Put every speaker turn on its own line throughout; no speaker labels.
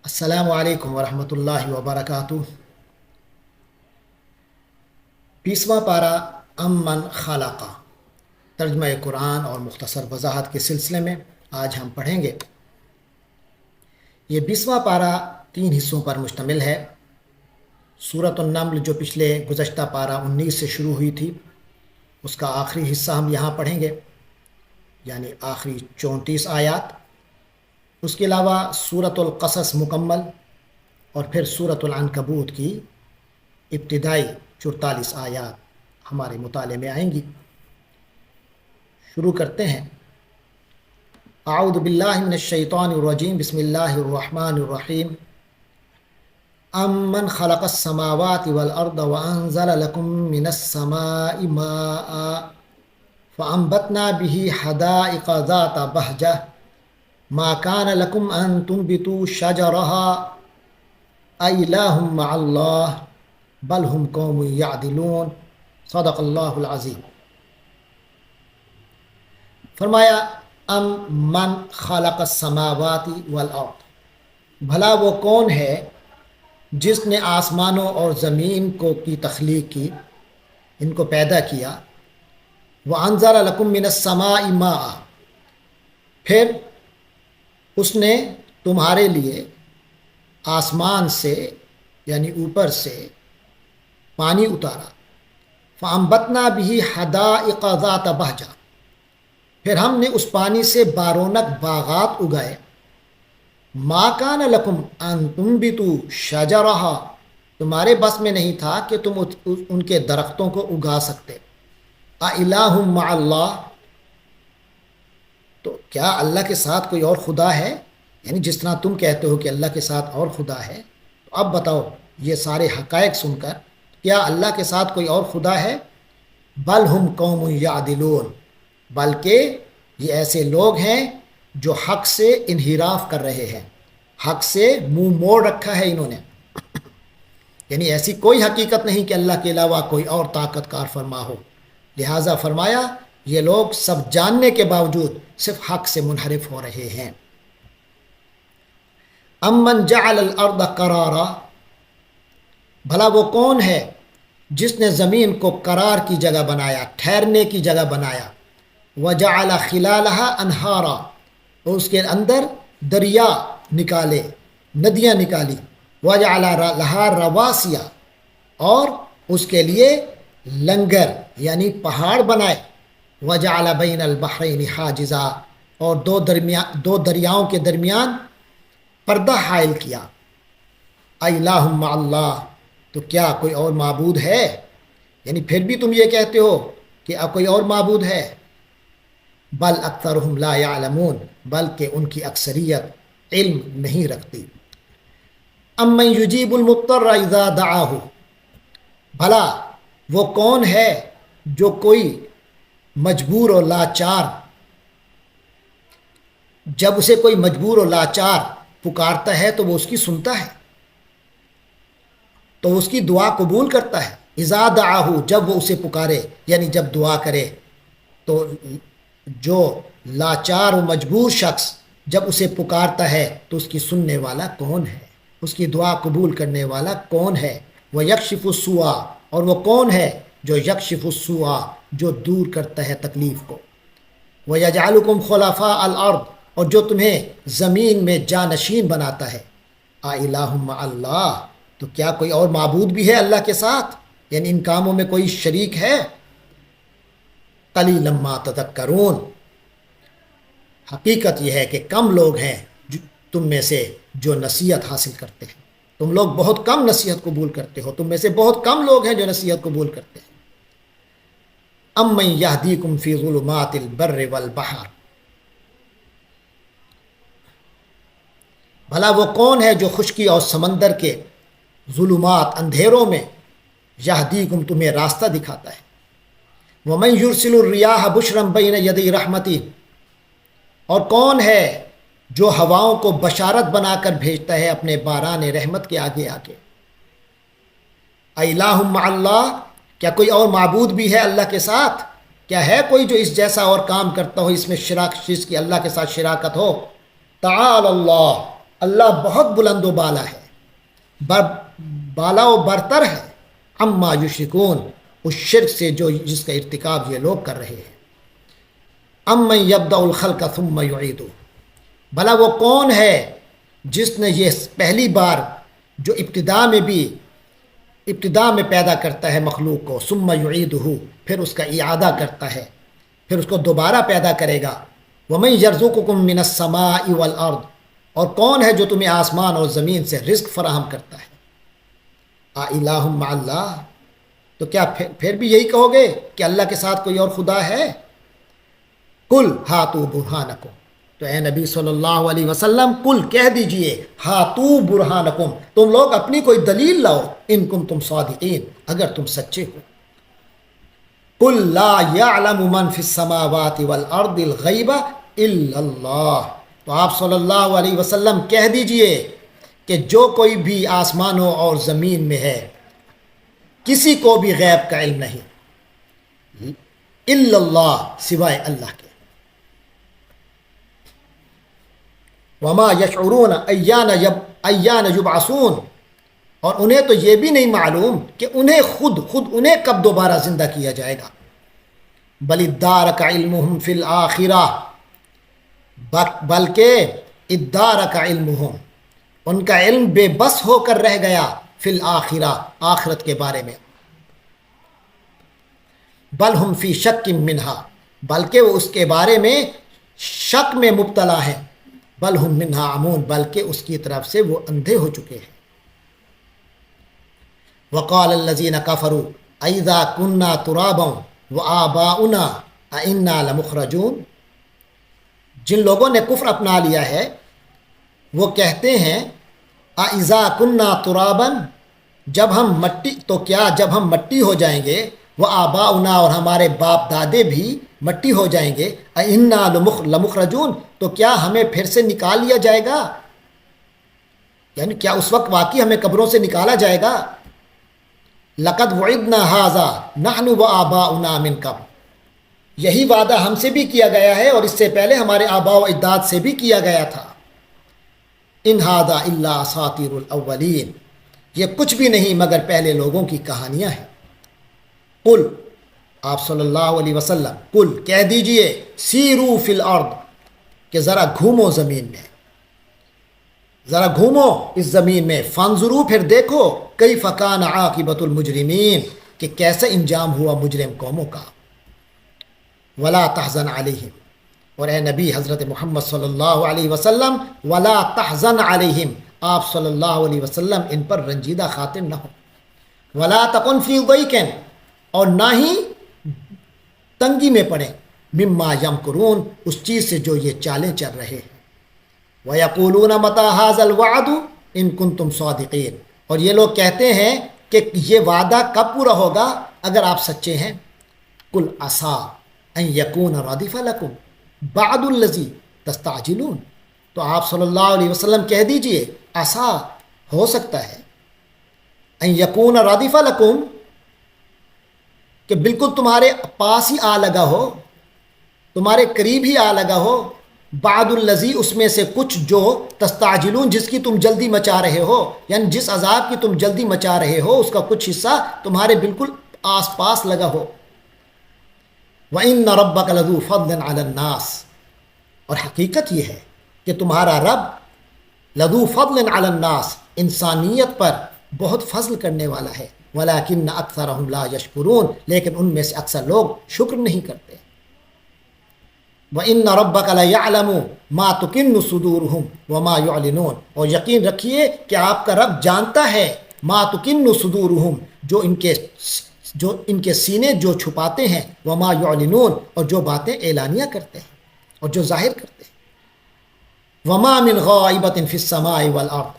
السلام علیکم ورحمۃ اللہ وبرکاتہ۔ 20واں پارہ امن خلقہ، ترجمہ قرآن اور مختصر وضاحت کے سلسلے میں آج ہم پڑھیں گے۔ یہ 20واں پارہ 3 حصوں پر مشتمل ہے۔ سورۃ النمل جو پچھلے گزشتہ پارہ 19 سے شروع ہوئی تھی، اس کا آخری حصہ ہم یہاں پڑھیں گے، یعنی آخری 34 آیات۔ اس کے علاوہ سورۃ القصص مکمل اور پھر سورۃ العنکبوت کی ابتدائی 44 آیات ہمارے مطالعے میں آئیں گی۔ شروع کرتے ہیں۔ اعوذ باللہ من الشیطان الرجیم، بسم اللہ الرحمن الرحیم۔ امن خلق السماوات والارض وانزل لكم من السماء ماء فانبتنا به حدائق ذات بہجہ ما كان لكم ان تنبتوا شجرها أإله مع الله بل هم قوم يعدلون۔ صدق اللہ العظیم۔ فرمایا ام من خلق السماوات والارض، بھلا وہ کون ہے جس نے آسمانوں اور زمین کی تخلیق کی، ان کو پیدا کیا۔ وَأَنزَلَ لَكُم مِّنَ السَّمَاءِ مَاءً، پھر اس نے تمہارے لیے آسمان سے یعنی اوپر سے پانی اتارا۔ فَأَنبَتْنَا بِهِ حَدَائِقَ ذَاتَ بَہْجَةٍ، پھر ہم نے اس پانی سے بارونق باغات اگائے۔ مَا كَانَ لَكُمْ أَن تُنبِتُوا شَجَرَهَا، تمہارے بس میں نہیں تھا کہ تم ان کے درختوں کو اگا سکتے۔ أَإِلَٰهٌ مَّعَ اللَّهِ، تو کیا اللہ کے ساتھ کوئی اور خدا ہے؟ یعنی جس طرح تم کہتے ہو کہ اللہ کے ساتھ اور خدا ہے، تو اب بتاؤ یہ سارے حقائق سن کر، کیا اللہ کے ساتھ کوئی اور خدا ہے؟ بل ہم قوم یعدلون، بلکہ یہ ایسے لوگ ہیں جو حق سے انحراف کر رہے ہیں، حق سے منہ موڑ رکھا ہے انہوں نے۔ یعنی ایسی کوئی حقیقت نہیں کہ اللہ کے علاوہ کوئی اور طاقت کار فرما ہو، لہٰذا فرمایا یہ لوگ سب جاننے کے باوجود صرف حق سے منحرف ہو رہے ہیں۔ امن جعل الارض قرارا، بھلا وہ کون ہے جس نے زمین کو قرار کی جگہ بنایا، ٹھہرنے کی جگہ بنایا۔ وجعل خلالها انہارا، اور اس کے اندر دریا نکالے، ندیاں نکالی۔ وجعل لها رواسیا، اور اس کے لیے لنگر یعنی پہاڑ بنائے۔ وجعل بین البحرین حاجزا، اور دو دریاؤں کے درمیان پردہ حائل کیا۔ الہ مع اللہ، تو کیا کوئی اور معبود ہے؟ یعنی پھر بھی تم یہ کہتے ہو کہ اب کوئی اور معبود ہے۔ بل اکثرهم لا یعلمون، بلکہ ان کی اکثریت علم نہیں رکھتی۔ امن یجیب المضطر اذا دعاہ، بھلا وہ کون ہے جو کوئی مجبور و لاچار، جب اسے کوئی مجبور و لاچار پکارتا ہے تو وہ اس کی سنتا ہے، تو اس کی دعا قبول کرتا ہے۔ اذا دعاہ، جب وہ اسے پکارے یعنی جب دعا کرے، تو جو لاچار و مجبور شخص جب اسے پکارتا ہے تو اس کی سننے والا کون ہے، اس کی دعا قبول کرنے والا کون ہے۔ وہ یکشف السوء، اور وہ کون ہے جو یکشف السوء، جو دور کرتا ہے تکلیف کو۔ وَيَجْعَلُكُمْ خُلَفَاءَ الْأَرْضِ، اور جو تمہیں زمین میں جانشین بناتا ہے۔ أَإِلَٰهٌ مَّعَ اللَّهِ، تو کیا کوئی اور معبود بھی ہے اللہ کے ساتھ، یعنی ان کاموں میں کوئی شریک ہے؟ قَلِيلًا مَّا تَذَكَّرُونَ، حقیقت یہ ہے کہ کم لوگ ہیں تم میں سے جو نصیحت حاصل کرتے ہیں۔ تم لوگ بہت کم نصیحت قبول کرتے ہو، تم میں سے بہت کم لوگ ہیں جو نصیحت قبول کرتے ہیں۔ امن یہدیکم فی ظلمات البر والبحر، بھلا وہ کون ہے جو خشکی اور سمندر کے ظلمات اندھیروں میں یہدیکم تمہیں راستہ دکھاتا ہے۔ ومن یرسل الریاح بشرا بین یدی رحمتی، اور کون ہے جو ہواؤں کو بشارت بنا کر بھیجتا ہے اپنے باران رحمت کے آگے آگے۔ الہ مع اللہ، کیا کوئی اور معبود بھی ہے اللہ کے ساتھ؟ کیا ہے کوئی جو اس جیسا اور کام کرتا ہو، اس میں جس کی اللہ کے ساتھ شراکت ہو؟ تعالی اللہ، اللہ بہت بلند و بالا ہے، بالا و برتر ہے، عما یشرکون، اس شرک سے جس کا ارتکاب یہ لوگ کر رہے ہیں۔ امن یبدأ الخلق ثم یعیدہ، بھلا وہ کون ہے جس نے یہ پہلی بار جو ابتدا میں پیدا کرتا ہے مخلوق کو، ثم یعیدہ، پھر اس کا اعادہ کرتا ہے، پھر اس کو دوبارہ پیدا کرے گا۔ ومن یرزقکم من السماء والارض، اور کون ہے جو تمہیں آسمان اور زمین سے رزق فراہم کرتا ہے۔ الہ مع اللہ، تو کیا پھر بھی یہی کہو گے کہ اللہ کے ساتھ کوئی اور خدا ہے؟ کل ہاتو برہانکم، تو اے نبی صلی اللہ علیہ وسلم کل کہہ دیجئے، ہاتو برہانکم، تم لوگ اپنی کوئی دلیل لاؤ، ان کنتم صادقین، اگر تم سچے ہو۔ قل لا یعلم من فی السماوات والارض الغیب الا اللہ، تو آپ صلی اللہ علیہ وسلم کہہ دیجئے کہ جو کوئی بھی آسمانوں اور زمین میں ہے کسی کو بھی غیب کا علم نہیں، الا اللہ، سوائے اللہ کے۔ وما یشعرون ایان یبعثون، اور انہیں تو یہ بھی نہیں معلوم کہ انہیں خود انہیں کب دوبارہ زندہ کیا جائے گا۔ بل ادارک علمہم فی الآخرہ، بلکہ ادارک علمہم، ان کا علم بے بس ہو کر رہ گیا، فی الآخرہ، آخرت کے بارے میں۔ بل ہم فی شک منہا، بلکہ وہ اس کے بارے میں شک میں مبتلا ہیں۔ بل ہم منہا عمون، بلکہ اس کی طرف سے وہ اندھے ہو چکے ہیں۔ وقال الذین کفروا اذا کنا ترابا وآباؤنا انا لمخرجون، جن لوگوں نے کفر اپنا لیا ہے وہ کہتے ہیں اذا کنا ترابا، جب ہم مٹی، تو کیا جب ہم مٹی ہو جائیں گے، وآباؤنا، اور ہمارے باپ دادے بھی مٹی ہو جائیں گے، انا لمخرجون، تو کیا ہمیں پھر سے نکال لیا جائے گا؟ یعنی کیا اس وقت واقعی ہمیں قبروں سے نکالا جائے گا؟ لقد وعدنا ھذا نحن وآباؤنا من قبل، یہی وعدہ ہم سے بھی کیا گیا ہے اور اس سے پہلے ہمارے آباء و اجداد سے بھی کیا گیا تھا۔ ان ھذا الا اساطیر الاولین، یہ کچھ بھی نہیں مگر پہلے لوگوں کی کہانیاں ہیں۔ قل، آپ صلی اللہ علیہ وسلم قل کہہ دیجئے، سیرو فی الارض، کہ ذرا گھومو زمین میں، ذرا گھومو اس زمین میں، فانظرو، پھر دیکھو، کیف کان عاقبۃ المجرمین، کہ کیسے انجام ہوا مجرم قوموں کا۔ ولا تحزن علیہم، اور اے نبی حضرت محمد صلی اللہ علیہ وسلم، ولا تحزن علیہم، آپ صلی اللہ علیہ وسلم ان پر رنجیدہ خاطر نہ ہو۔ ولا تکن فی ضیق، اور نہ ہی تنگی میں پڑیں، مما یمکرون، اس چیز سے جو یہ چالیں چل رہے ہیں۔ وَيَقُولُونَ مَتَى هَذَا الْوَعْدُ إِن كُنتُمْ صَادِقِينَ، اور یہ لوگ کہتے ہیں کہ یہ وعدہ کب پورا ہوگا اگر آپ سچے ہیں۔ قُلْ عَسَىٰ أَن يَكُونَ رَدِفَ لَكُمْ بَعْضُ الَّذِي تَسْتَعْجِلُونَ، تو آپ صلی اللہ علیہ وسلم کہہ دیجئے، عسیٰ، ہو سکتا ہے، أن يَكُونَ رَدِفَ لَكُمْ، کہ بالکل تمہارے پاس ہی آ لگا ہو، تمہارے قریب ہی آ لگا ہو، بعد الذی، اس میں سے کچھ جو تستعجلون، جس کی تم جلدی مچا رہے ہو، یعنی جس عذاب کی تم جلدی مچا رہے ہو اس کا کچھ حصہ تمہارے بالکل آس پاس لگا ہو۔ وَإِنَّ رَبَّكَ لَذُو فَضْلٍ عَلَى النَّاسِ، اور حقیقت یہ ہے کہ تمہارا رب لذو فضل علی الناس، انسانیت پر بہت فضل کرنے والا ہے، ولیکن اکثرهم لا یشکرون، لیکن ان میں سے اکثر لوگ شکر نہیں کرتے۔ وَإِنَّ رَبَّكَ لَيَعْلَمُ مَا تُكِنُّ صُدُورُهُمْ وَمَا يُعْلِنُونَ، اور یقین رکھیے کہ آپ کا رب جانتا ہے مَا تُكِنُّ صُدُورُهُمْ، جو ان کے سینے جو چھپاتے ہیں، وَمَا يُعْلِنُونَ، اور جو باتیں اعلانیہ کرتے ہیں اور جو ظاہر کرتے ہیں۔ وَمَا مِنْ غَائِبَةٍ فِي السَّمَاءِ وَالْأَرْضِ،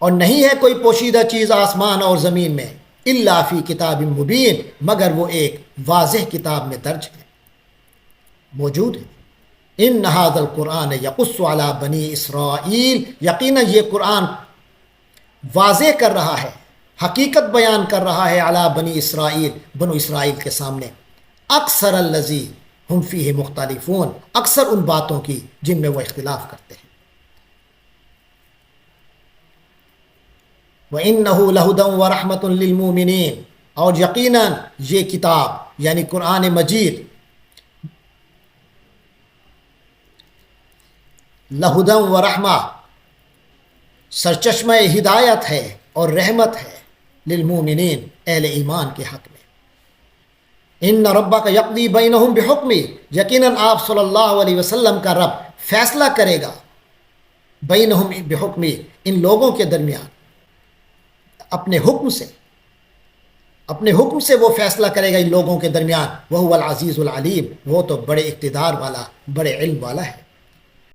اور نہیں ہے کوئی پوشیدہ چیز آسمان اور زمین میں، إِلَّا فِي كِتَابٍ مُبِينٍ، مگر وہ ایک واضح کتاب میں درج ہے، موجود ہے۔ ان ھذا القرآن یقص علی بنی اسرائیل، یقیناً یہ قرآن واضح کر رہا ہے، حقیقت بیان کر رہا ہے، علی بنی اسرائیل، بنو اسرائیل کے سامنے، اکثر الذی ہم فیہ مختلفون، اکثر ان باتوں کی جن میں وہ اختلاف کرتے ہیں۔ وَإِنَّهُ لَهُدًى وَرَحْمَةٌ لِّلْمُؤْمِنِينَ، اور یقیناً یہ کتاب یعنی قرآن مجید لہدً ورحمہ سرچشمہ ہدایت ہے اور رحمت ہے، للمومنین اہل ایمان کے حق میں۔ ان ربک یقضی بینہم بحکمہ، یقیناً آپ صلی اللہ علیہ وسلم کا رب فیصلہ کرے گا بینہم بحکمہ، ان لوگوں کے درمیان اپنے حکم سے، اپنے حکم سے وہ فیصلہ کرے گا ان لوگوں کے درمیان۔ وہو العزیز العلیم، وہ تو بڑے اقتدار والا، بڑے علم والا ہے۔